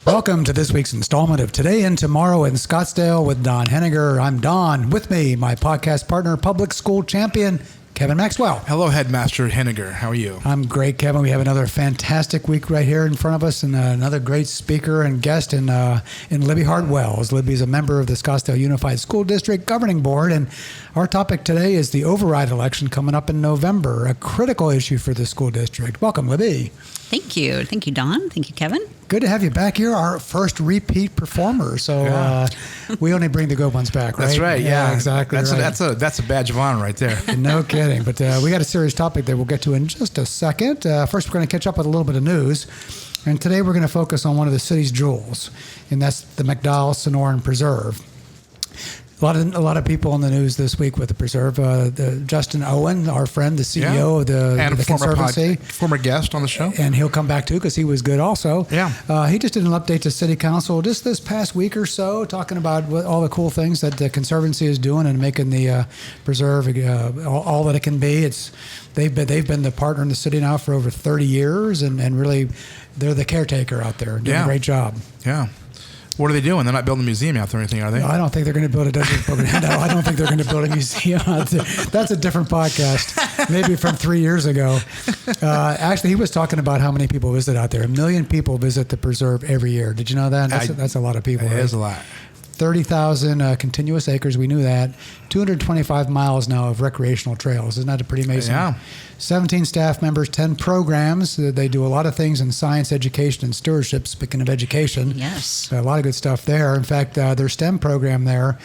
Welcome to this week's installment of Today and Tomorrow in Scottsdale with Don Henniger. I'm Don. With me, my podcast partner, public school champion, Kevin Maxwell. Hello, Headmaster Henniger. How are you? I'm great, Kevin. We have another fantastic week right here in front of us, and another great speaker and guest in Libby Hart-Wells. Libby's a member of the Scottsdale Unified School District Governing Board, and our topic today is the override election coming up in November, a critical issue for the school district. Welcome, Libby. Thank you. Thank you, Don. Thank you, Kevin. Good to have you back here, our first repeat performer. So we only bring the good ones back, right? That's right. Yeah, exactly. That's a badge of honor right there. No kidding. But we got a serious topic that we'll get to in just a second. First, we're going to catch up with a little bit of news. And today we're going to focus on one of the city's jewels, and that's the McDowell-Sonoran Preserve. A lot of people in the news this week with the preserve. Justin Owen, our friend, the CEO of the Conservancy. Former guest on the show. And he'll come back too because he was good also. Yeah. He just did an update to City Council just this past week or so, talking about all the cool things that the Conservancy is doing and making the preserve all that it can be. They've been the partner in the city now for over 30 years, and really they're the caretaker out there doing a great job. Yeah. What are they doing? They're not building a museum out there or anything, are they? No, I don't think they're going to build a desert program. No, I don't think they're going to build a museum. That's a different podcast, maybe from 3 years ago. Actually, he was talking about how many people visit out there. 1 million people visit the preserve every year. Did you know that? That's a lot of people. It right? is a lot. 30,000 continuous acres. We knew that. 225 miles now of recreational trails. Isn't that pretty amazing? Yeah. 17 staff members, 10 programs. They do a lot of things in science, education, and stewardship. Speaking of education, Yes. a lot of good stuff there. In fact, their STEM program there,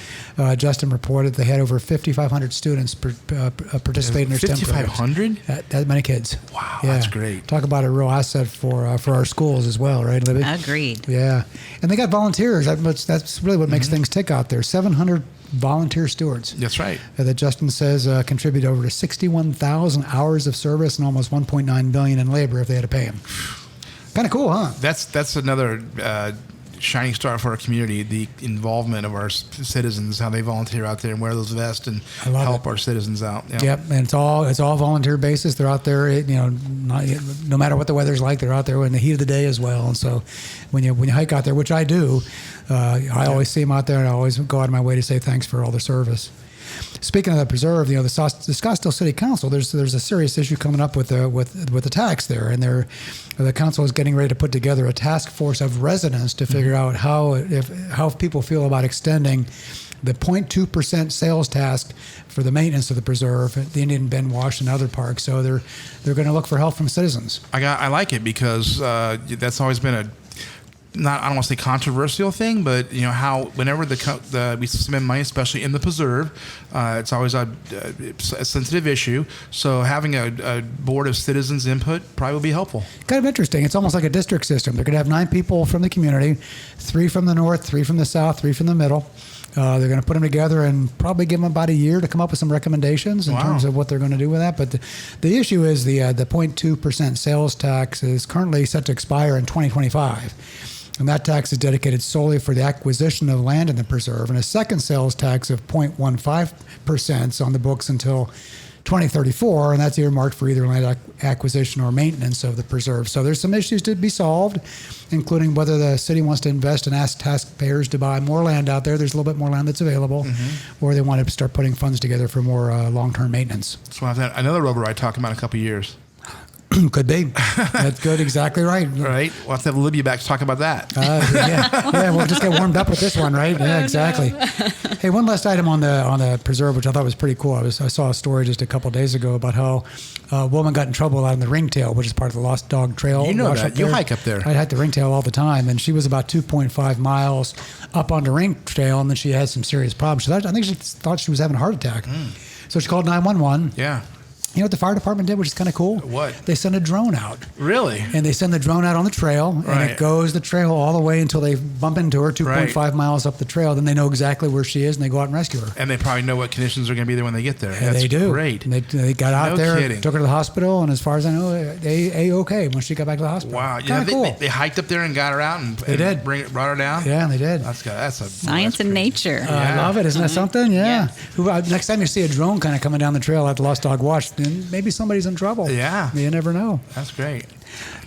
Justin reported they had over 5,500 students participate in their STEM programs. 5,500? That many kids. Wow, that's great. Talk about a real asset for our schools as well, right, Libby? Agreed. Yeah. And they got volunteers. That's really what makes things tick out there. 700 volunteer stewards. That's right. That Justin says contribute over to 61,000 hours of service and almost $1.9 billion in labor if they had to pay them. Kind of cool, huh? That's another shining star for our community, the involvement of our citizens, how they volunteer out there and wear those vests and help our citizens out. Yeah. Yep, and it's all volunteer basis. They're out there, no matter what the weather's like, they're out there in the heat of the day as well. And so when you hike out there, which I do, I always see them out there, and I always go out of my way to say thanks for all their service. Speaking of the preserve, the Scottsdale City Council, there's a serious issue coming up with the tax there, and the council is getting ready to put together a task force of residents to figure out how people feel about extending the 0.2% sales tax for the maintenance of the preserve, the Indian Bend Wash, and other parks. So they're going to look for help from citizens. I like it because that's always been I don't want to say controversial thing, but how whenever we spend money, especially in the preserve, it's always a sensitive issue. So having a board of citizens input probably will be helpful. Kind of interesting. It's almost like a district system. They're going to have 9 people from the community, 3 from the north, 3 from the south, 3 from the middle. They're going to put them together and probably give them about a year to come up with some recommendations in terms of what they're going to do with that. But the issue is the 0.2% sales tax is currently set to expire in 2025. And that tax is dedicated solely for the acquisition of land in the preserve. And a second sales tax of 0.15% is on the books until 2034, and that's earmarked for either land acquisition or maintenance of the preserve. So there's some issues to be solved, including whether the city wants to invest and ask taxpayers to buy more land out there. There's a little bit more land that's available, or they want to start putting funds together for more long-term maintenance. So I've had another override talking about in a couple of years. Could be. That's good. Exactly right. Right. We'll have to have Libby back to talk about that. Yeah. We'll just get warmed up with this one, right? Yeah, exactly. Hey, one last item on the preserve, which I thought was pretty cool. I saw a story just a couple of days ago about how a woman got in trouble out in the Ringtail, which is part of the Lost Dog Trail. You know that. You hike up there. I hike the Ringtail all the time, and she was about 2.5 miles up on the Ringtail, and then she had some serious problems. I think she thought she was having a heart attack. So she called 911. Yeah. You know what the fire department did, which is kind of cool? What? They sent a drone out. Really? And they send the drone out on the trail, and it goes the trail all the way until they bump into her 2.5 miles up the trail. Then they know exactly where she is, and they go out and rescue her. And they probably know what conditions are going to be there when they get there. And That's they do. Great. And they got out there, kidding. took her to the hospital, and as far as I know, A-okay when she got back to the hospital. Wow. Yeah, cool. They hiked up there and got her out and brought her down? Yeah, they did. That's a Science and nature. I love it. Isn't that something? Yeah. Next time you see a drone kind of coming down the trail at the Lost Dog Wash, and maybe somebody's in trouble. Yeah. You never know. That's great.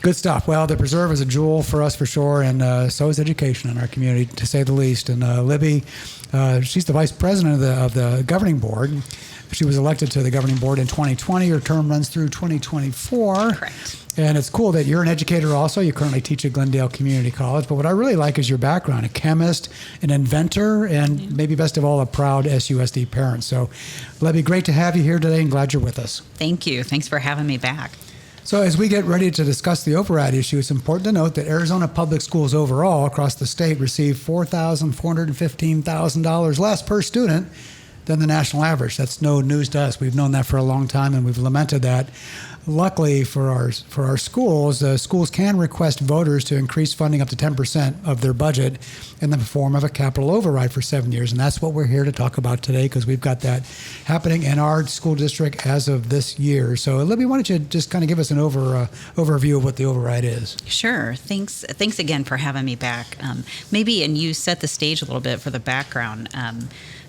Good stuff. Well, the preserve is a jewel for us for sure, and so is education in our community, to say the least. And Libby, she's the vice president of the governing board. She was elected to the governing board in 2020. Her term runs through 2024. Correct. And it's cool that you're an educator also. You currently teach at Glendale Community College. But what I really like is your background, a chemist, an inventor, and maybe best of all, a proud SUSD parent. So, Libby, great to have you here today and glad you're with us. Thank you. Thanks for having me back. So as we get ready to discuss the override issue, it's important to note that Arizona public schools overall across the state receive $4,415,000 less per student than the national average. That's no news to us. We've known that for a long time, and we've lamented that. Luckily for our schools, schools can request voters to increase funding up to 10% of their budget in the form of a capital override for 7 years. And that's what we're here to talk about today, because we've got that happening in our school district as of this year. So, Libby, why don't you just kind of give us an overview of what the override is? Sure. Thanks again for having me back. Maybe, and you set the stage a little bit for the background.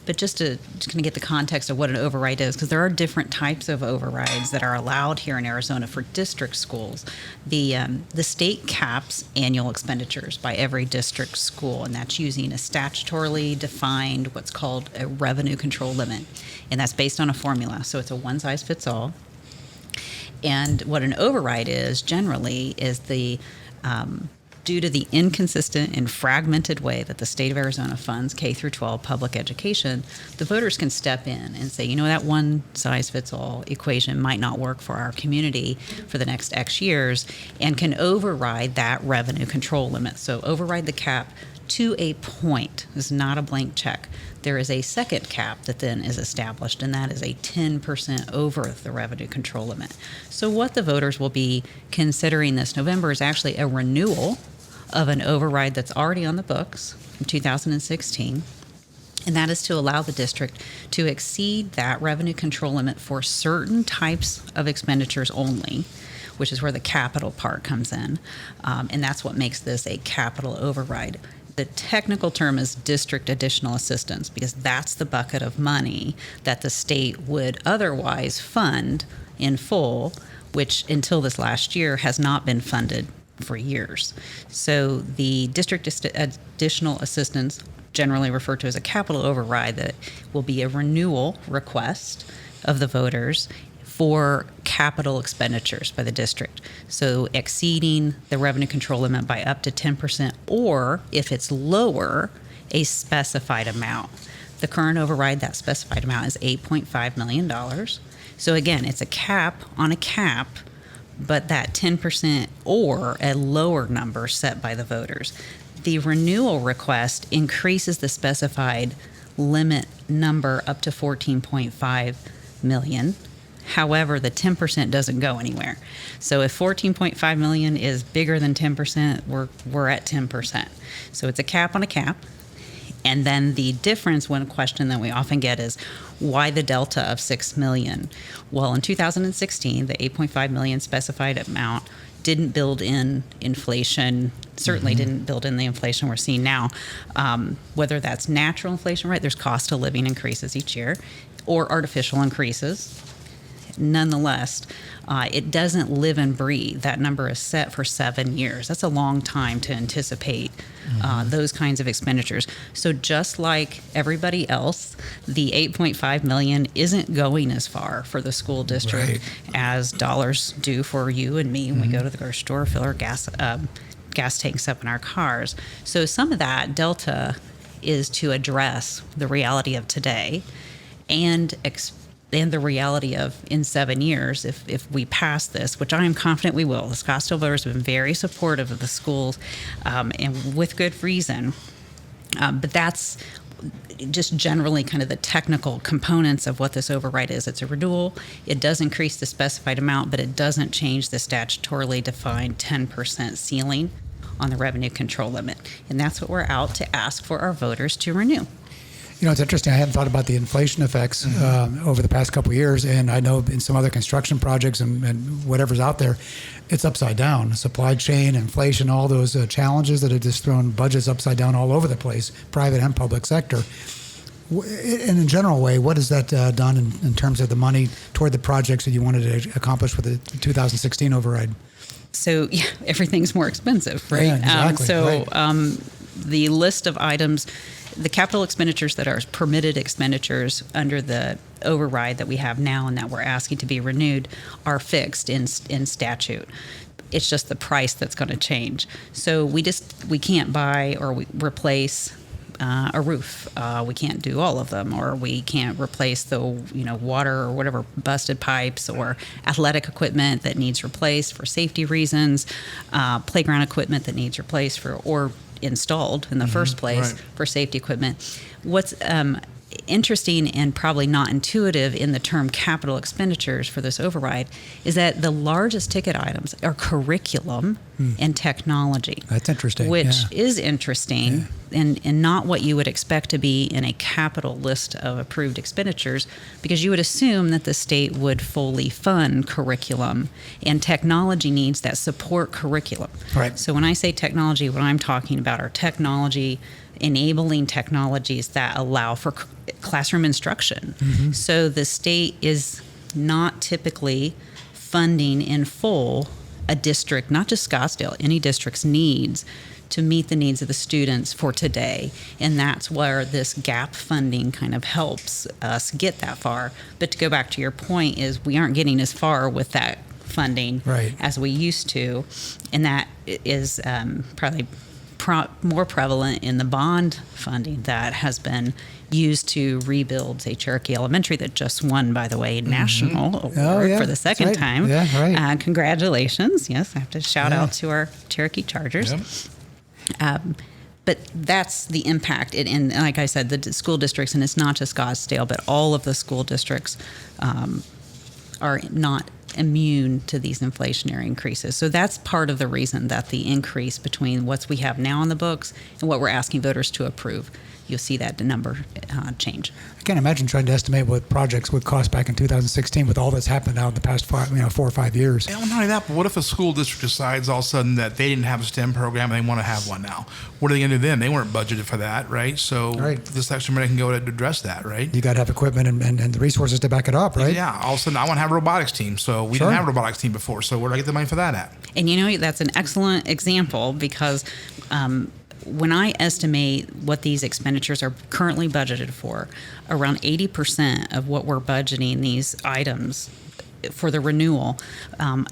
But just to kind of get the context of what an override is, because there are different types of overrides that are allowed here in Arizona for district schools. The state caps annual expenditures by every district school, and that's using a statutorily defined what's called a revenue control limit, and that's based on a formula. So it's a one-size-fits-all. And what an override is generally is the due to the inconsistent and fragmented way that the state of Arizona funds K through 12 public education, the voters can step in and say, that one-size-fits-all equation might not work for our community for the next X years, and can override that revenue control limit. So override the cap to a point. It's not a blank check. There is a second cap that then is established, and that is a 10% over the revenue control limit. So what the voters will be considering this November is actually a renewal of an override that's already on the books from 2016, and that is to allow the district to exceed that revenue control limit for certain types of expenditures only, which is where the capital part comes in, and that's what makes this a capital override. The technical term is district additional assistance, because that's the bucket of money that the state would otherwise fund in full, which until this last year has not been funded for years. So the district additional assistance, generally referred to as a capital override, that will be a renewal request of the voters for capital expenditures by the district. So exceeding the revenue control limit by up to 10%, or if it's lower, a specified amount. The current override, that specified amount is $8.5 million. So again, it's a cap on a cap, but that 10% or a lower number set by the voters. The renewal request increases the specified limit number up to $14.5 million. However, the 10% doesn't go anywhere. So if $14.5 million is bigger than 10%, we're at 10%. So it's a cap on a cap. And then the difference, one question that we often get is, why the delta of $6 million? Well, in 2016, the $8.5 million specified amount didn't build in inflation, certainly didn't build in the inflation we're seeing now. Whether that's natural inflation, right? There's cost of living increases each year, or artificial increases. Nonetheless, it doesn't live and breathe. That number is set for 7 years. That's a long time to anticipate those kinds of expenditures. So just like everybody else, the $8.5 million isn't going as far for the school district as dollars do for you and me when we go to the grocery store, fill our gas tanks up in our cars. So some of that delta is to address the reality of today and the reality of in 7 years, if we pass this, which I am confident we will. The Scottsdale voters have been very supportive of the schools, and with good reason. But that's just generally kind of the technical components of what this override is. It's a renewal. It does increase the specified amount, but it doesn't change the statutorily defined 10% ceiling on the revenue control limit. And that's what we're out to ask for our voters to renew. It's interesting. I hadn't thought about the inflation effects over the past couple of years, and I know in some other construction projects and whatever's out there, it's upside down. Supply chain, inflation, all those challenges that have just thrown budgets upside down all over the place, private and public sector. in a general way, what has that done in terms of the money toward the projects that you wanted to accomplish with the 2016 override? So yeah, everything's more expensive, right? Yeah, exactly. The list of items, the capital expenditures that are permitted expenditures under the override that we have now and that we're asking to be renewed are fixed in statute. It's just the price that's going to change. So we can't buy or replace a roof. We can't do all of them, or we can't replace the water or whatever busted pipes or athletic equipment that needs replaced for safety reasons, playground equipment that needs replaced or installed in the first place for safety equipment. What's interesting and probably not intuitive in the term capital expenditures for this override is that the largest ticket items are curriculum and technology. That's interesting. Which is interesting and not what you would expect to be in a capital list of approved expenditures, because you would assume that the state would fully fund curriculum and technology needs that support curriculum. Right. So when I say technology, what I'm talking about are enabling technologies that allow for classroom instruction. So the state is not typically funding in full a district, not just Scottsdale, any district's needs to meet the needs of the students for today. And that's where this gap funding kind of helps us get that far. But to go back to your point is we aren't getting as far with that funding as we used to. And that is probably more prevalent in the bond funding that has been used to rebuild, say, Cherokee Elementary, that just won, by the way, national award for the second time. Yeah, right. Congratulations. Yes, I have to shout out to our Cherokee Chargers. Yep. But that's the impact. And like I said, the school districts, and it's not just Scottsdale, but all of the school districts are not immune to these inflationary increases. So that's part of the reason that the increase between what we have now on the books and what we're asking voters to approve, you'll see that number change. I can't imagine trying to estimate what projects would cost back in 2016 with all that's happened out in the past 4 or 5 years. And not only that, but what if a school district decides all of a sudden that they didn't have a STEM program and they want to have one now? What are they going to do then? They weren't budgeted for that, right? So this extra money can go to address that, right? You got to have equipment and the resources to back it up, right? Yeah. All of a sudden, I want to have a robotics team. So we didn't have a robotics team before. So where do I get the money for that at? And that's an excellent example, because when I estimate what these expenditures are currently budgeted for, around 80% of what we're budgeting these items for the renewal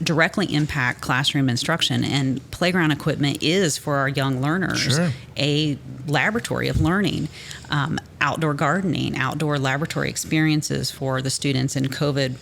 directly impact classroom instruction, and playground equipment is for our young learners a laboratory of learning. Outdoor gardening, outdoor laboratory experiences for the students, and COVID,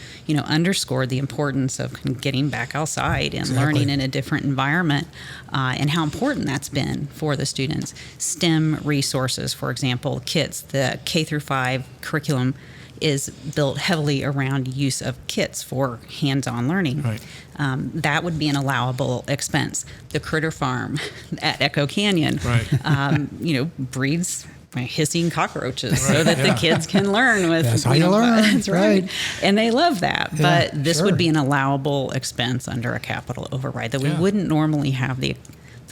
underscored the importance of getting back outside and learning in a different environment, and how important that's been for the students. STEM resources, for example, kits, the K through 5 curriculum is built heavily around use of kits for hands-on learning. Right. That would be an allowable expense. The Critter Farm at Echo Canyon, breeds hissing cockroaches so that the kids can learn with. That's how you learn. That's right. And they love that. Yeah, but this would be an allowable expense under a capital override that we wouldn't normally have the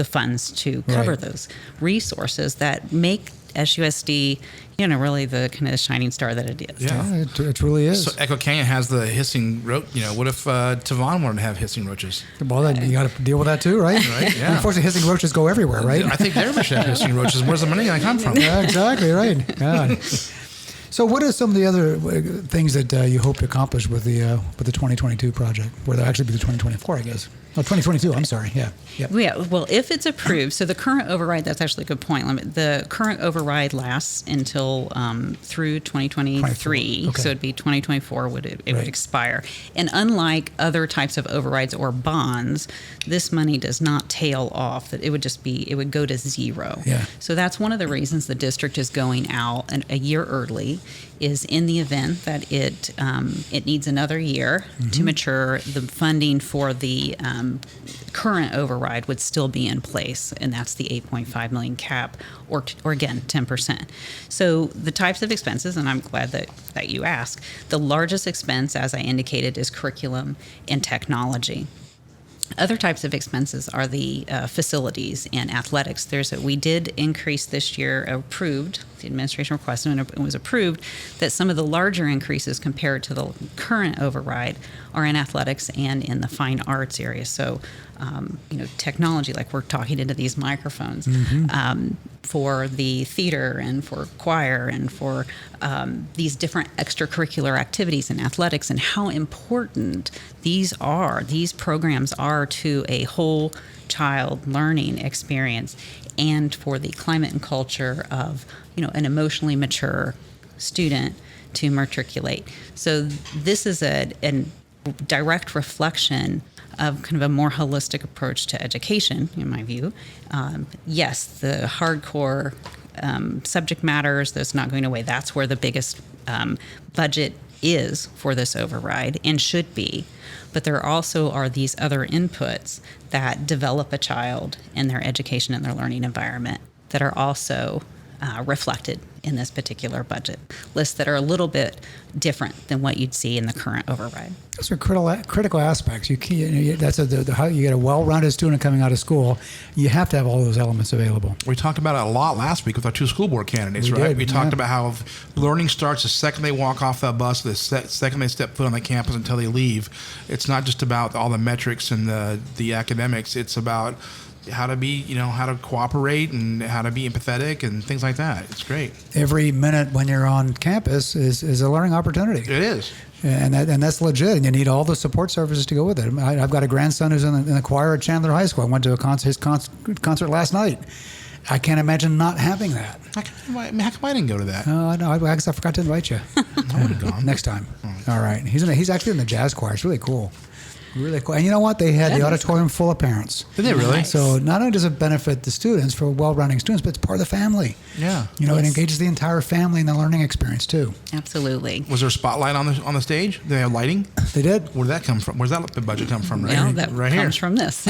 funds to cover those resources that make SUSD, really the kind of shining star that it is. Yeah, it really is. So Echo Canyon has the hissing roach. What if Tavon wanted to have hissing roaches? Well, then you got to deal with that too, right? Yeah. Unfortunately, hissing roaches go everywhere, right? I think everybody should have hissing roaches. Where's the money going to come from? Yeah, exactly, right. God. So what are some of the other things that you hope to accomplish with the 2022 project? Or they'll actually be the 2024, I guess. Oh, 2022, I'm sorry. Yeah. Yep. Yeah, well, if it's approved, so the current override, that's actually a good point. The current override lasts until through 2023. Okay. So it'd be 2024 would expire. And unlike other types of overrides or bonds, this money does not tail off. It would go to zero. Yeah. So that's one of the reasons the district is going out a year early, is in the event that it needs another year to mature, the funding for the current override would still be in place, and that's the $8.5 million cap, or again 10%. So the types of expenses, and I'm glad that you asked, the largest expense, as I indicated, is curriculum and technology. Other types of expenses are the facilities and athletics. We did increase this year, approved, the administration requested and it was approved, that some of the larger increases compared to the current override are in athletics and in the fine arts area. So, technology, like we're talking into these microphones, for the theater and for choir and for these different extracurricular activities in athletics, and how important these programs are to a whole child learning experience, and for the climate and culture of an emotionally mature student to matriculate. So this is a direct reflection of kind of a more holistic approach to education, in my view. Yes, the hardcore subject matters, that's not going away. That's where the biggest budget is for this override and should be. But there also are these other inputs that develop a child in their education and their learning environment that are also reflected in this particular budget list, that are a little bit different than what you'd see in the current override. Those are critical aspects. That's how you get a well-rounded student coming out of school. You have to have all those elements available. We talked about it a lot last week with our 2 school board candidates, We right? did, We talked about how learning starts the second they walk off that bus, the second they step foot on the campus until they leave. It's not just about all the metrics and the academics. It's about how to be, how to cooperate and how to be empathetic and things like that. It's great. Every minute when you're on campus is a learning opportunity. It is. And that's legit, and you need all the support services to go with it. I've got a grandson who's in the choir at Chandler High School. I went to his concert last night. I can't imagine not having that. How come I didn't go to that? Oh, no, I guess I forgot to invite you. I would have gone. Next time. All right. He's actually in the jazz choir. It's really cool. Really cool. And you know what? They had the auditorium full of parents. Did they really? Nice. So not only does it benefit the students, for well-running students, but it's part of the family. Yeah. It Yes. engages the entire family in the learning experience too. Absolutely. Was there a spotlight on the stage? Did they have lighting? They did. Where did that come from? Where's that the budget come from? Well, that right comes here. from this.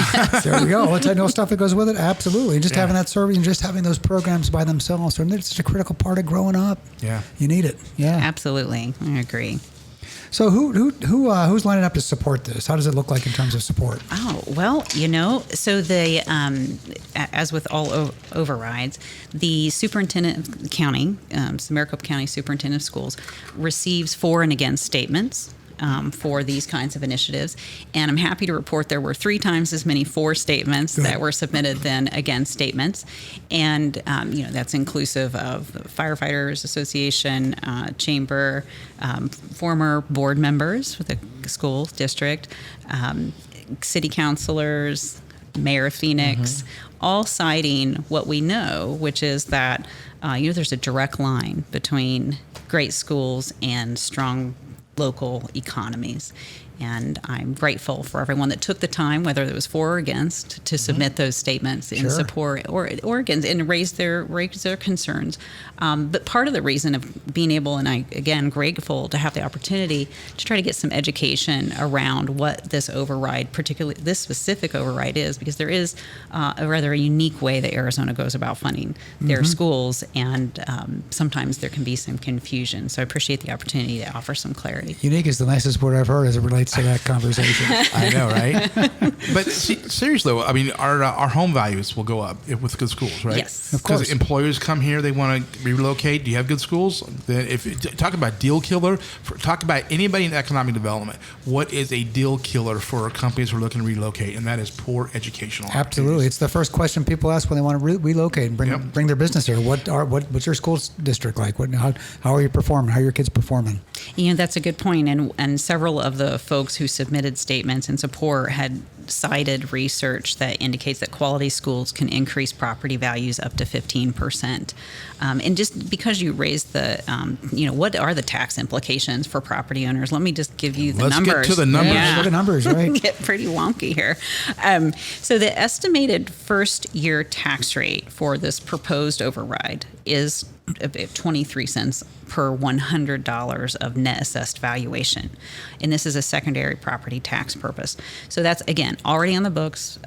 There we go. Let's know stuff that goes with it. Absolutely. Just Yeah. having that service and just having those programs by themselves. It's such a critical part of growing up. Yeah. You need it. Yeah. Absolutely. I agree. So who's lining up to support this? How does it look like in terms of support? Oh, well, so as with all overrides, the superintendent of the county, Maricopa County Superintendent of Schools, receives for and against statements for these kinds of initiatives. And I'm happy to report there were 3 times as many for statements that were submitted than against statements. And, that's inclusive of the Firefighters Association, Chamber, former board members with the school district, city councilors, Mayor of Phoenix, all citing what we know, which is that, there's a direct line between great schools and strong local economies. And I'm grateful for everyone that took the time, whether it was for or against, to submit those statements in support or against, and raise their concerns. But part of the reason of being able, and I again grateful to have the opportunity to try to get some education around what this override, particularly this specific override, is, because there is a rather unique way that Arizona goes about funding their schools, and sometimes there can be some confusion. So I appreciate the opportunity to offer some clarity. Unique is the nicest word I've heard as it relates to that conversation. I know, right? But seriously, though, I mean, our home values will go up with good schools, right? Yes. Of course. Because employers come here, they want to relocate. Do you have good schools? Then talk about deal killer, talk about anybody in economic development. What is a deal killer for companies who are looking to relocate? And that is poor educational Absolutely. It's the first question people ask when they want to relocate and bring their business here. What's your school district like? How are you performing? How are your kids performing? That's a good point. And several of the folks who submitted statements in support had cited research that indicates that quality schools can increase property values up to 15%. And just because you raised the, what are the tax implications for property owners? Let me just give you the numbers. Let's get to the numbers. Yeah. Look at numbers, right? Get pretty wonky here. So the estimated first-year tax rate for this proposed override is 23 cents per $100 of net assessed valuation. And this is a secondary property tax purpose. So that's, again, again, already on the books.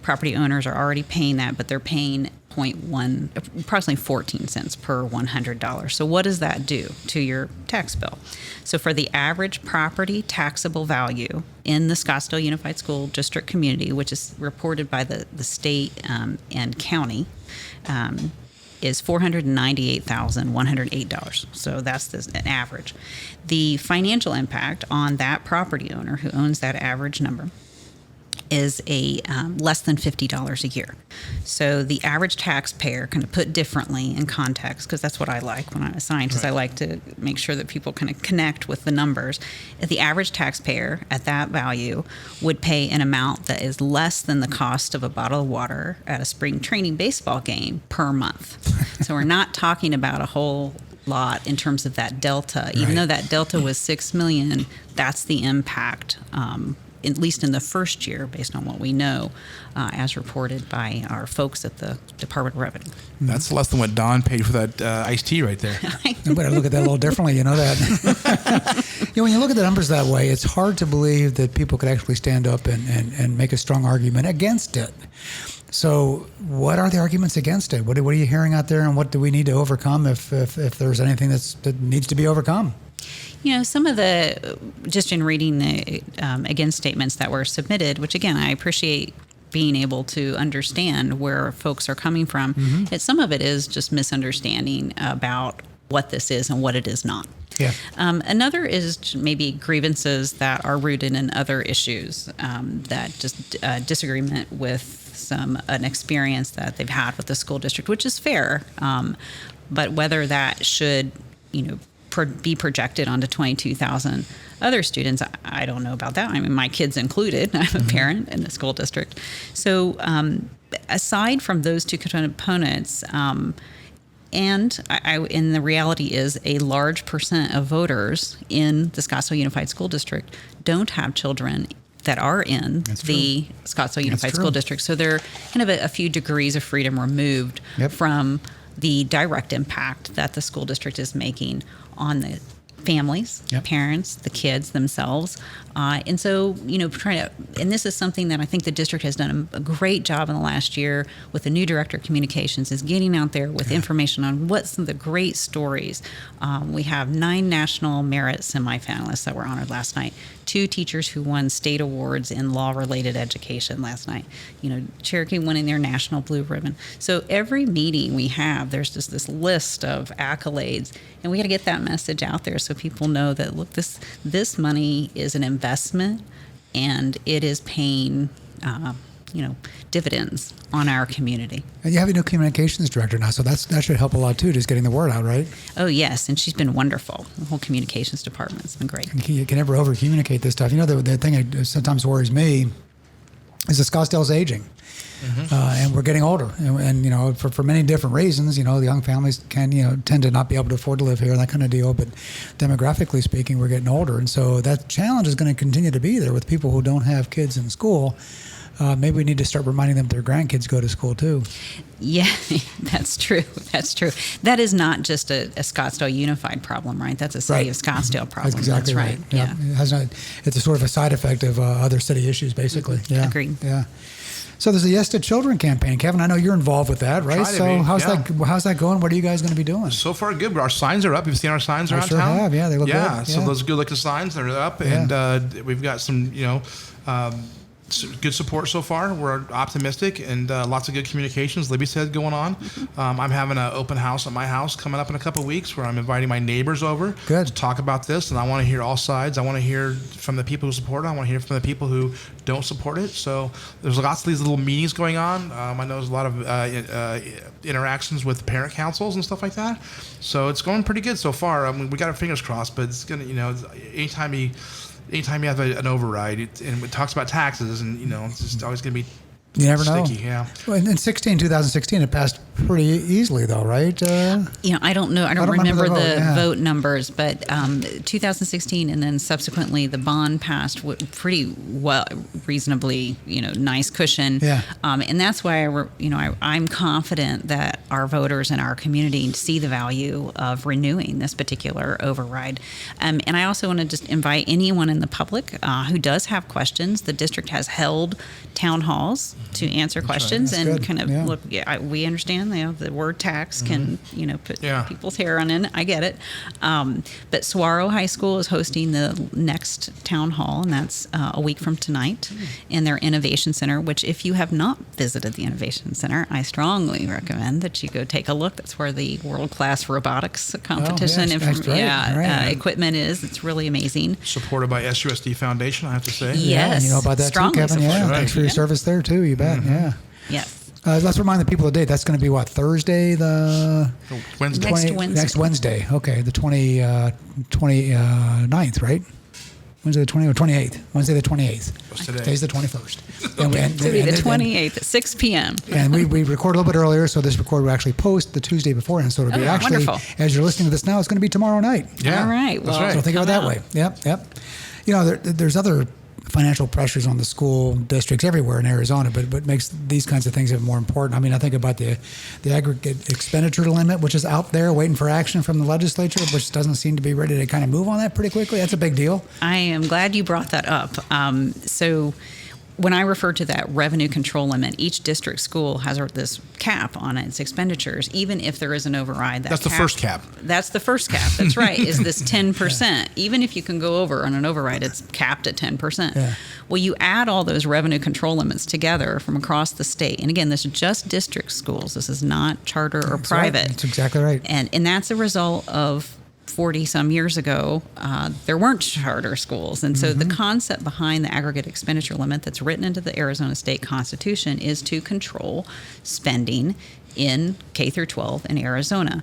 Property owners are already paying that, but they're paying approximately 14 cents per $100. So what does that do to your tax bill? So for the average property taxable value in the Scottsdale Unified School District community, which is reported by the state and county, is $498,108. So that's an average. The financial impact on that property owner who owns that average number is a less than $50 a year. So the average taxpayer, kind of put differently in context, because that's what I like when I'm a scientist. I like to make sure that people kind of connect with the numbers. The average taxpayer at that value would pay an amount that is less than the cost of a bottle of water at a spring training baseball game per month. So we're not talking about a whole lot in terms of that delta. Even though that delta was $6 million, that's the impact, at least in the first year, based on what we know, as reported by our folks at the Department of Revenue. That's less than what Don paid for that iced tea right there. You better look at that a little differently. You know that. When you look at the numbers that way, it's hard to believe that people could actually stand up and make a strong argument against it. So what are the arguments against it? What are you hearing out there, and what do we need to overcome if there's anything that needs to be overcome? Some of just in reading the against statements that were submitted, which again, I appreciate being able to understand where folks are coming from. Mm-hmm. Some of it is just misunderstanding about what this is and what it is not. Yeah. Another is maybe grievances that are rooted in other issues, that just disagreement with an experience that they've had with the school district, which is fair. But whether that should, be projected onto 22,000 other students, I don't know about that. I mean, my kids included. I'm a parent in the school district. So aside from those two components, and the reality is a large percent of voters in the Scottsdale Unified School District don't have children that are in the Scottsdale Unified School District. So they're kind of a few degrees of freedom removed from the direct impact that the school district is making on the families, parents, the kids themselves. And so, and this is something that I think the district has done a great job in the last year with the new director of communications, is getting out there with information on what's the great stories. We have 9 national merit semifinalists that were honored last night, 2 teachers who won state awards in law-related education last night. Cherokee winning their national blue ribbon. So every meeting we have, there's just this list of accolades, and we got to get that message out there so people know that, look, this money is an investment, and it is paying, dividends on our community. And you have a new communications director now, so that should help a lot too, just getting the word out, right? Oh, yes, and she's been wonderful. The whole communications department's been great. You can never over-communicate this stuff. The thing that sometimes worries me is that Scottsdale's aging. Mm-hmm. And we're getting older, and for many different reasons. The young families can tend to not be able to afford to live here, that kind of deal. But demographically speaking, we're getting older, and so that challenge is going to continue to be there with people who don't have kids in school. Maybe we need to start reminding them that their grandkids go to school too. Yeah, that's true. That's true. That is not just a Scottsdale Unified problem, right? That's a city of Scottsdale problem. That's exactly right. Yeah. It's a sort of a side effect of other city issues, basically. Mm-hmm. Yeah. Agreed. Yeah. So there's a Yes to Children campaign. Kevin, I know you're involved with that, right? So how's that going? What are you guys going to be doing? So far, good. Our signs are up. You've seen our signs around town? I sure have. Yeah, they look good. Yeah, so those good-looking signs, they're up, and we've got some, good support so far. We're optimistic, and lots of good communications, Libby said, going on. I'm having an open house at my house coming up in a couple of weeks where I'm inviting my neighbors over to talk about this, and I want to hear all sides. I want to hear from the people who support it. I want to hear from the people who don't support it. So there's lots of these little meetings going on. I know there's a lot of interactions with parent councils and stuff like that. So it's going pretty good so far. I mean, we got our fingers crossed, but it's going to, anytime you have an override, and it talks about taxes, and it's just always going to be You never know. Sticky, yeah. Well, in 2016, it passed pretty easily, though, right? I don't know. I don't remember the vote numbers, but 2016, and then subsequently the bond passed pretty well, reasonably, nice cushion. Yeah. And that's why I'm confident that our voters and our community see the value of renewing this particular override. And I also want to just invite anyone in the public who does have questions. The district has held town halls to answer questions and good. kind of look. Yeah, we understand. The word tax can put people's hair on end. I get it. But Saguaro High School is hosting the next town hall, and that's a week from tonight, in their Innovation Center. Which, if you have not visited the Innovation Center, I strongly recommend that you go take a look. That's where the world-class robotics competition equipment is. It's really amazing. Supported by SUSD Foundation, I have to say. Yes, you know about that strongly too, Kevin. Yeah, supported. thanks for your service there too. You bet. Yeah. Yes. Let's remind the people of the date. That's going to be what, Thursday, Wednesday. Next Wednesday. Okay, the 29th, right? Wednesday the 20th or 28th? Wednesday the 28th. What's today? Today's the 21st. To be the 28th at 6 p.m. And we record a little bit earlier, so this record will actually post the Tuesday beforehand. So it'll be actually, wonderful. As you're listening to this now, it's going to be tomorrow night. Yeah. All right. That's Well, right. So think of it that way. Yep. There's other financial pressures on the school districts everywhere in Arizona, but what makes these kinds of things even more important? I mean, I think about the aggregate expenditure limit, which is out there waiting for action from the legislature, which doesn't seem to be ready to kind of move on that pretty quickly. That's a big deal. I am glad you brought that up. So when I refer to that revenue control limit, each district school has this cap on its expenditures, even if there is an override. That's the first cap. That's the first cap. That's right, is this 10%. Even if you can go over on an override, it's capped at 10%. Yeah. Well, you add all those revenue control limits together from across the state. And again, this is just district schools. This is not charter or That's private. Right. That's exactly right. And that's a result of 40 some years ago, there weren't charter schools. And so the concept behind the aggregate expenditure limit that's written into the Arizona State Constitution is to control spending in K through 12 in Arizona.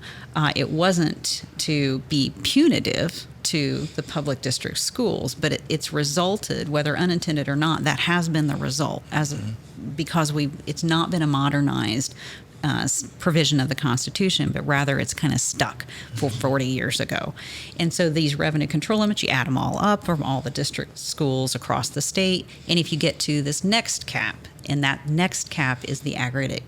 It wasn't to be punitive to the public district schools, but it's resulted, whether unintended or not, that has been the result because it's not been a modernized provision of the Constitution, but rather it's kind of stuck for 40 years ago. And so these revenue control limits, you add them all up from all the district schools across the state, and if you get to this next cap, and that next cap is the aggregate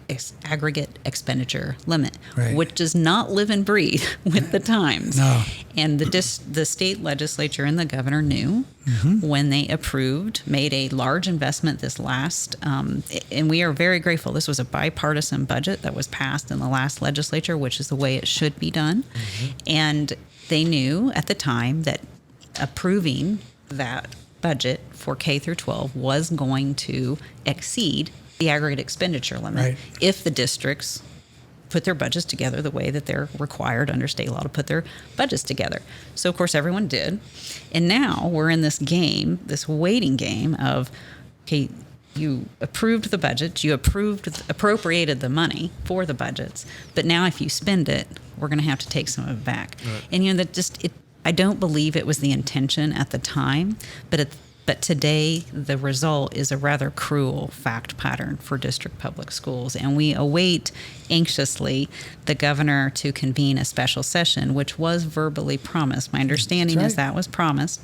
expenditure limit, right, which does not live and breathe with the times. No. And the state legislature and the governor knew when they made a large investment this last, and we are very grateful. This was a bipartisan budget that was passed in the last legislature, which is the way it should be done. And they knew at the time that approving that budget for K through 12 was going to exceed the aggregate expenditure limit Right. if the districts put their budgets together the way that they're required under state law to put their budgets together. So, of course, everyone did. And now we're in this game, this waiting game of, okay, you approved the budget, you appropriated the money for the budgets, but now if you spend it, we're going to have to take some of it back. Right. And, I don't believe it was the intention at the time, but today the result is a rather cruel fact pattern for district public schools. And we await anxiously the governor to convene a special session, which was verbally promised. My understanding is that was promised.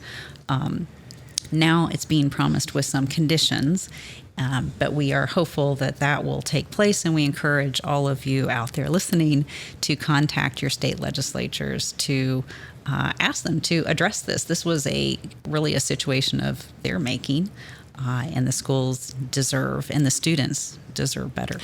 Now it's being promised with some conditions. But we are hopeful that will take place, and we encourage all of you out there listening to contact your state legislatures to ask them to address this. This was really a situation of their making, and the schools deserve, and the students deserve better.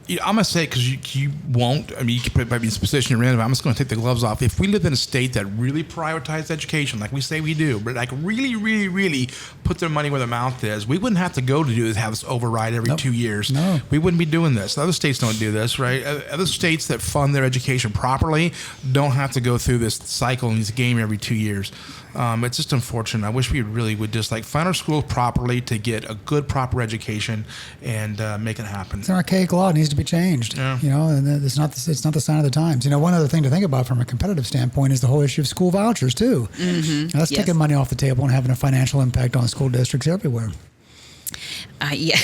I'm going to say, because you won't, I mean, you can put it by being position you're in, but I'm just going to take the gloves off. If we lived in a state that really prioritized education, like we say we do, but like really, really, really put their money where their mouth is, we wouldn't have to have this override every 2 years. No. We wouldn't be doing this. Other states don't do this, right? Other states that fund their education properly don't have to go through this cycle and this game every 2 years. It's just unfortunate. I wish we really would just fund our schools properly to get a good, proper education and make it happen. It's an archaic law. It needs to be changed. Yeah. And it's not the sign of the times. One other thing to think about from a competitive standpoint is the whole issue of school vouchers too. That's taking money off the table and having a financial impact on school districts everywhere. Yeah,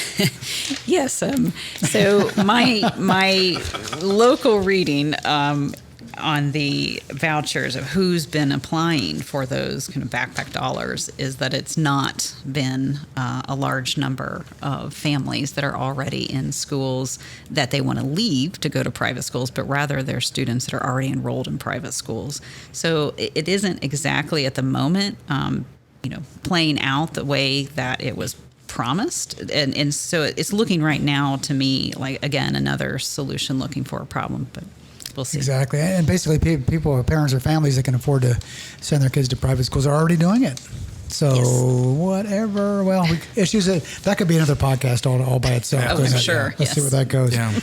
yes. So my local reading on the vouchers of who's been applying for those kind of backpack dollars is that it's not been a large number of families that are already in schools that they want to leave to go to private schools, but rather they're students that are already enrolled in private schools. So it isn't exactly at the moment, playing out the way that it was promised, and so it's looking right now to me like, again, another solution looking for a problem, but we'll see. Exactly. And basically people, parents or families that can afford to send their kids to private schools are already doing it. So whatever, issues that could be another podcast all by itself. Oh, I'm sure. Let's see where that goes. Yeah.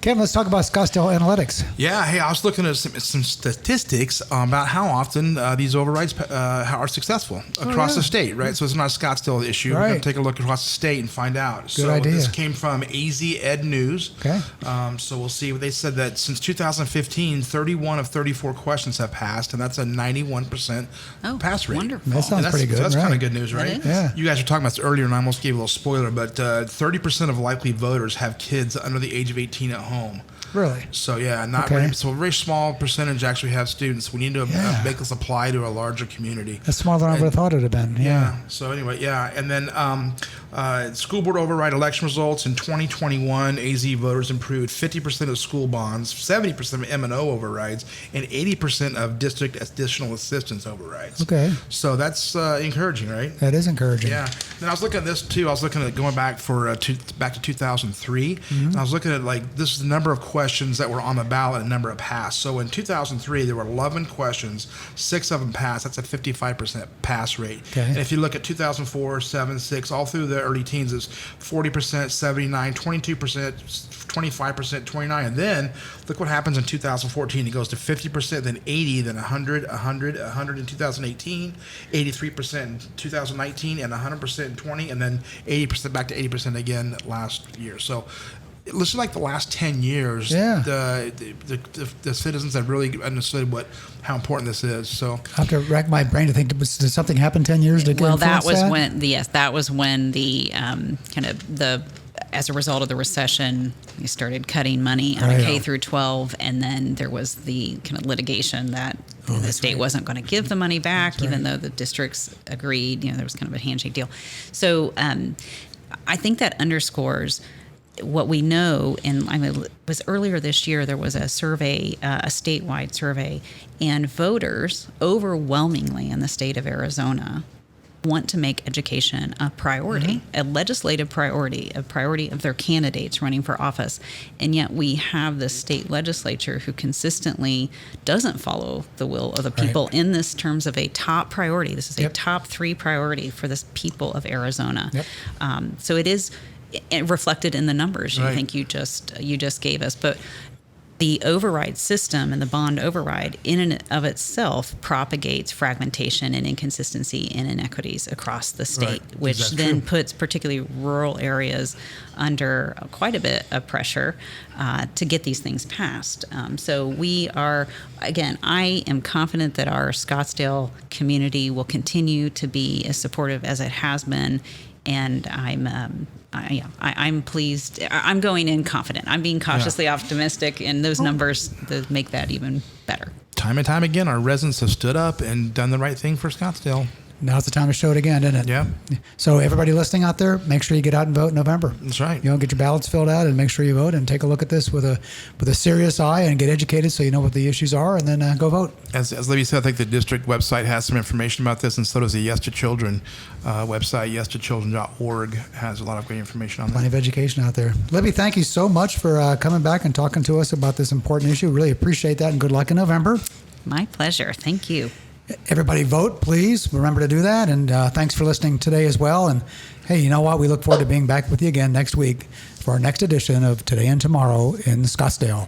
Kevin, let's talk about Scottsdale Analytics. Yeah, hey, I was looking at some statistics about how often these overrides are successful across the state, right? So it's not a Scottsdale issue. Right. We're going to take a look across the state and find out. Good idea. This came from AZ Ed News. Okay. So we'll see. They said that since 2015, 31 of 34 questions have passed, and that's a 91% pass rate. Wonderful. That sounds pretty good. So that's right? kind of good news, right? Yeah. You guys were talking about this earlier, and I almost gave a little spoiler, but 30% of likely voters have kids under the age of 18 at home. Really? So so a very small percentage actually have students. We need to make this apply to a larger community. That's smaller than I would have thought it would have been. Yeah. So anyway, and then school board override election results in 2021. AZ voters improved 50% of school bonds, 70% of M&O overrides, and 80% of district additional assistance overrides. Okay. So that's encouraging, right? That is encouraging. Yeah. And I was looking at this too. I was looking at going back back to 2003. Mm-hmm. And I was looking at this is the number of questions that were on the ballot and number of passed. So in 2003, there were 11 questions, 6 of them passed. That's a 55% pass rate. Okay. And if you look at 2004, 7, 6, all through the early teens, it's 40%, 79, 22%, 25%, 29. And then look what happens in 2014. It goes to 50%, then 80, then 100, 100, 100 in 2018, 83% in 2019, and 100% in 20, and then 80% back to 80% again last year. So it looks like the last 10 years, the citizens have really understood how important this is. So I have to rack my brain to think, did something happen 10 years to Well, that influence was when the as a result of the recession, we started cutting money out of K through 12, and then there was the kind of litigation that the state wasn't going to give the money back, even though the districts agreed. There was kind of a handshake deal. So I think that underscores what we know. And it was earlier this year, there was a survey, a statewide survey, and voters overwhelmingly in the state of Arizona want to make education a priority, a legislative priority, a priority of their candidates running for office. And yet we have the state legislature who consistently doesn't follow the will of the people in this terms of a top priority. This is a top 3 priority for the people of Arizona. So it is reflected in the numbers I think you just gave us. But the override system and the bond override in and of itself propagates fragmentation and inconsistency and inequities across the state, which then puts particularly rural areas under quite a bit of pressure to get these things passed. So we are, again, I am confident that our Scottsdale community will continue to be as supportive as it has been. And I'm pleased. I'm going in confident. I'm being cautiously optimistic, and those numbers make that even better. Time and time again, our residents have stood up and done the right thing for Scottsdale. Now's the time to show it again, isn't it? Yeah. So everybody listening out there, make sure you get out and vote in November. That's right. Get your ballots filled out and make sure you vote and take a look at this with a serious eye and get educated so you know what the issues are, and then go vote. As Libby said, I think the district website has some information about this, and so does the Yes to Children website. YesToChildren.org has a lot of great information on that. Plenty of education out there. Libby, thank you so much for coming back and talking to us about this important issue. Really appreciate that, and good luck in November. My pleasure. Thank you. Everybody vote, please. Remember to do that. And thanks for listening today as well. And hey, you know what? We look forward to being back with you again next week for our next edition of Today and Tomorrow in Scottsdale.